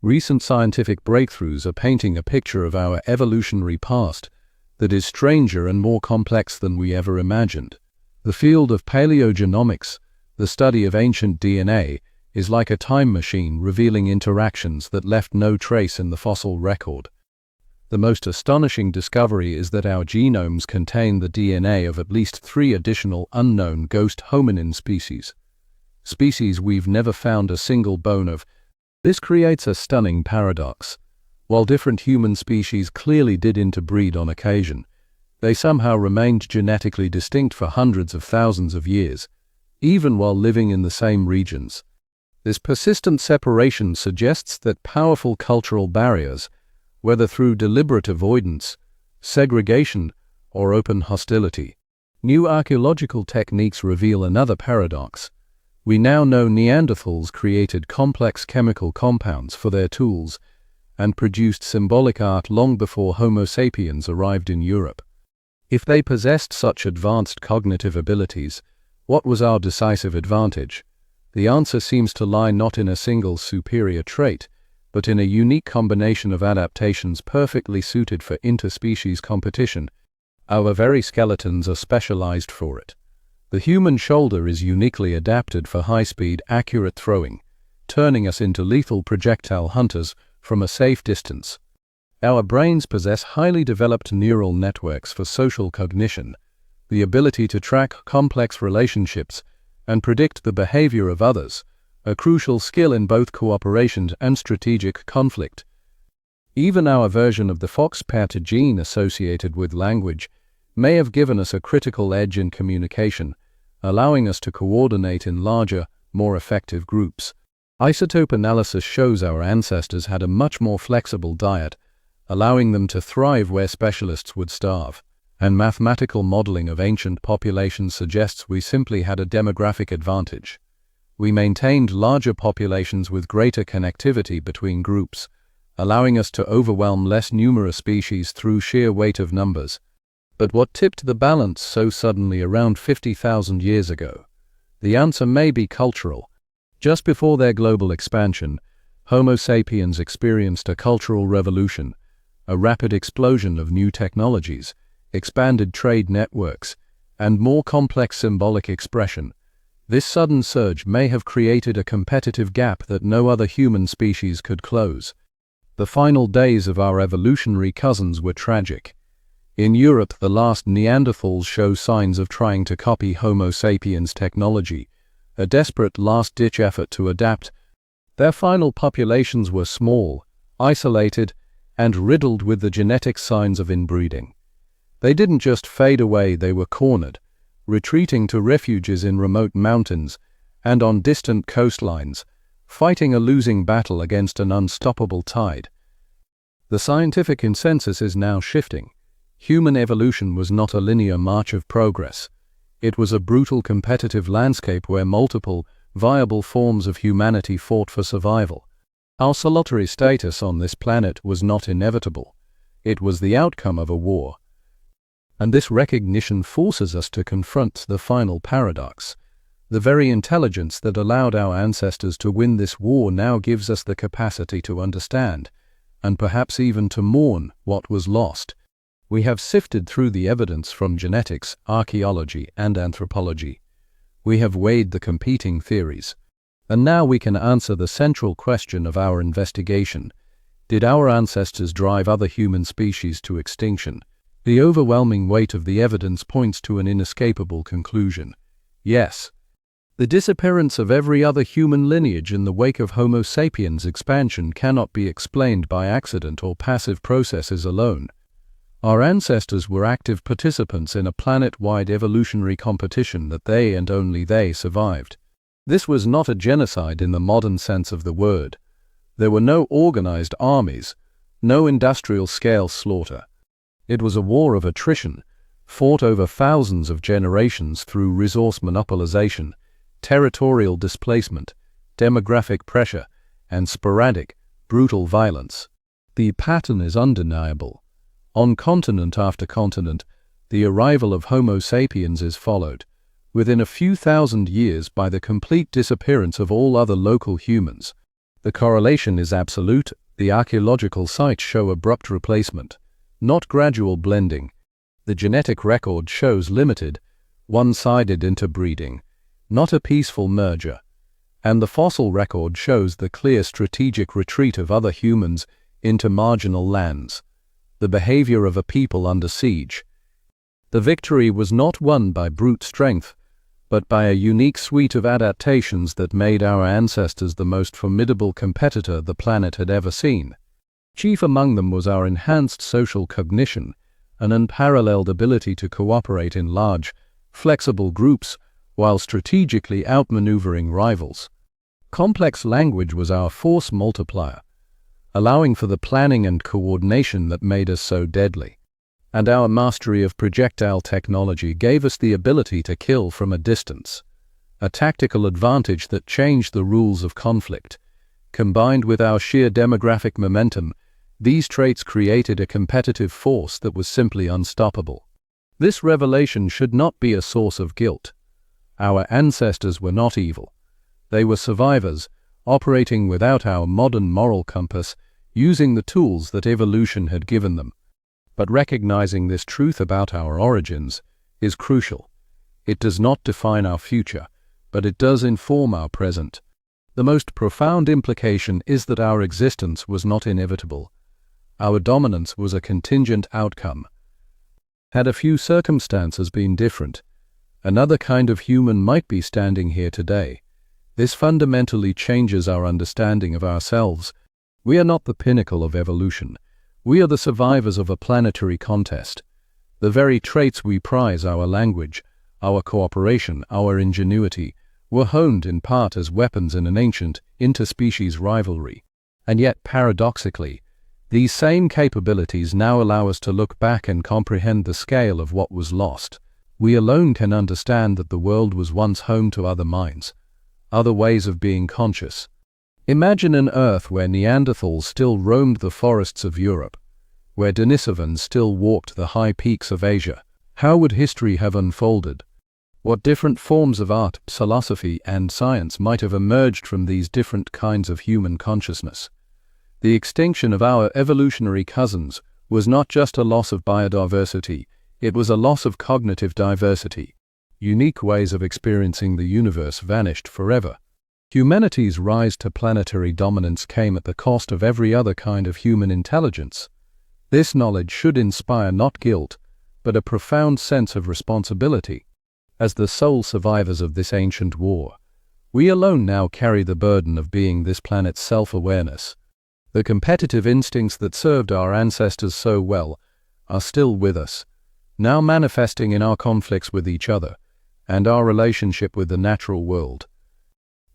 Speaker 1: Recent scientific breakthroughs are painting a picture of our evolutionary past that is stranger and more complex than we ever imagined. The field of paleogenomics, the study of ancient DNA, is like a time machine revealing interactions that left no trace in the fossil record. The most astonishing discovery is that our genomes contain the DNA of at least 3 additional unknown ghost hominin species. Species we've never found a single bone of. This creates a stunning paradox. While different human species clearly did interbreed on occasion, they somehow remained genetically distinct for hundreds of thousands of years, even while living in the same regions. This persistent separation suggests that powerful cultural barriers, whether through deliberate avoidance, segregation, or open hostility, New archaeological techniques reveal another paradox. We now know Neanderthals created complex chemical compounds for their tools and produced symbolic art long before Homo sapiens arrived in Europe. If they possessed such advanced cognitive abilities, what was our decisive advantage? The answer seems to lie not in a single superior trait, but in a unique combination of adaptations perfectly suited for interspecies competition. Our very skeletons are specialized for it. The human shoulder is uniquely adapted for high-speed, accurate throwing, turning us into lethal projectile hunters from a safe distance. Our brains possess highly developed neural networks for social cognition, the ability to track complex relationships and predict the behavior of others, a crucial skill in both cooperation and strategic conflict. Even our version of the fox-patted gene associated with language may have given us a critical edge in communication, allowing us to coordinate in larger, more effective groups. Isotope analysis shows our ancestors had a much more flexible diet, allowing them to thrive where specialists would starve. And mathematical modeling of ancient populations suggests we simply had a demographic advantage. We maintained larger populations with greater connectivity between groups, allowing us to overwhelm less numerous species through sheer weight of numbers. But what tipped the balance so suddenly around 50,000 years ago? The answer may be cultural. Just before their global expansion, Homo sapiens experienced a cultural revolution, a rapid explosion of new technologies, expanded trade networks, and more complex symbolic expression. This sudden surge may have created a competitive gap that no other human species could close. The final days of our evolutionary cousins were tragic. In Europe, the last Neanderthals show signs of trying to copy Homo sapiens technology, a desperate last-ditch effort to adapt. Their final populations were small, isolated, and riddled with the genetic signs of inbreeding. They didn't just fade away, they were cornered, retreating to refuges in remote mountains and on distant coastlines, fighting a losing battle against an unstoppable tide. The scientific consensus is now shifting. Human evolution was not a linear march of progress. It was a brutal competitive landscape where multiple, viable forms of humanity fought for survival. Our solitary status on this planet was not inevitable. It was the outcome of a war. And this recognition forces us to confront the final paradox. The very intelligence that allowed our ancestors to win this war now gives us the capacity to understand, and perhaps even to mourn, what was lost. We have sifted through the evidence from genetics, archaeology, and anthropology. We have weighed the competing theories. And now we can answer the central question of our investigation. Did our ancestors drive other human species to extinction? The overwhelming weight of the evidence points to an inescapable conclusion. Yes. The disappearance of every other human lineage in the wake of Homo sapiens expansion cannot be explained by accident or passive processes alone. Our ancestors were active participants in a planet-wide evolutionary competition that they and only they survived. This was not a genocide in the modern sense of the word. There were no organized armies, no industrial-scale slaughter. It was a war of attrition, fought over thousands of generations through resource monopolization, territorial displacement, demographic pressure, and sporadic, brutal violence. The pattern is undeniable. On continent after continent, the arrival of Homo sapiens is followed, within a few thousand years, by the complete disappearance of all other local humans. The correlation is absolute. The archaeological sites show abrupt replacement, not gradual blending. The genetic record shows limited, one-sided interbreeding, not a peaceful merger. And the fossil record shows the clear strategic retreat of other humans into marginal lands, the behavior of a people under siege. The victory was not won by brute strength, but by a unique suite of adaptations that made our ancestors the most formidable competitor the planet had ever seen. Chief among them was our enhanced social cognition, an unparalleled ability to cooperate in large, flexible groups while strategically outmaneuvering rivals. Complex language was our force multiplier, allowing for the planning and coordination that made us so deadly. and our mastery of projectile technology gave us the ability to kill from a distance, a tactical advantage that changed the rules of conflict. Combined with our sheer demographic momentum, these traits created a competitive force that was simply unstoppable. This revelation should not be a source of guilt. Our ancestors were not evil. They were survivors, operating without our modern moral compass, using the tools that evolution had given them. But recognizing this truth about our origins is crucial. It does not define our future, but it does inform our present. The most profound implication is that our existence was not inevitable. Our dominance was a contingent outcome. Had a few circumstances been different, another kind of human might be standing here today. This fundamentally changes our understanding of ourselves. We are not the pinnacle of evolution. We are the survivors of a planetary contest. The very traits we prize, our language, our cooperation, our ingenuity, were honed in part as weapons in an ancient, interspecies rivalry. And yet, paradoxically, these same capabilities now allow us to look back and comprehend the scale of what was lost. We alone can understand that the world was once home to other minds, other ways of being conscious. Imagine an Earth where Neanderthals still roamed the forests of Europe, where Denisovans still walked the high peaks of Asia. How would history have unfolded? What different forms of art, philosophy, and science might have emerged from these different kinds of human consciousness? The extinction of our evolutionary cousins was not just a loss of biodiversity, it was a loss of cognitive diversity. Unique ways of experiencing the universe vanished forever. Humanity's rise to planetary dominance came at the cost of every other kind of human intelligence. This knowledge should inspire not guilt, but a profound sense of responsibility. As the sole survivors of this ancient war, we alone now carry the burden of being this planet's self-awareness. The competitive instincts that served our ancestors so well are still with us, now manifesting in our conflicts with each other and our relationship with the natural world.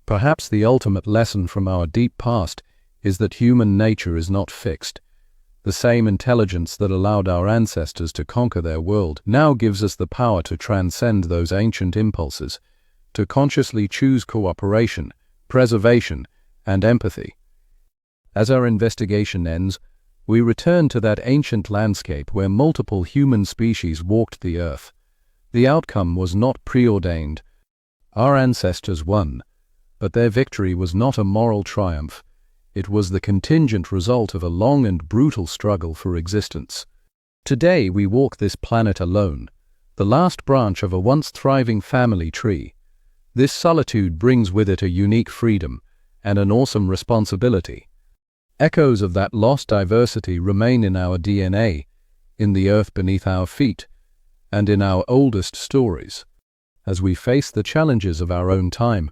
Speaker 1: Perhaps the ultimate lesson from our deep past is that human nature is not fixed. The same intelligence that allowed our ancestors to conquer their world now gives us the power to transcend those ancient impulses, to consciously choose cooperation, preservation, and empathy. As our investigation ends, we return to that ancient landscape where multiple human species walked the earth. The outcome was not preordained. Our ancestors won, but their victory was not a moral triumph. It was the contingent result of a long and brutal struggle for existence. Today we walk this planet alone, the last branch of a once thriving family tree. This solitude brings with it a unique freedom and an awesome responsibility. Echoes of that lost diversity remain in our DNA, in the earth beneath our feet, and in our oldest stories. As we face the challenges of our own time,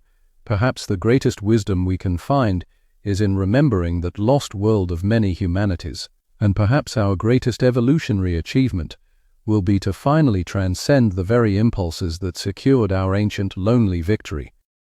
Speaker 1: perhaps the greatest wisdom we can find is in remembering that lost world of many humanities, and perhaps our greatest evolutionary achievement will be to finally transcend the very impulses that secured our ancient lonely victory.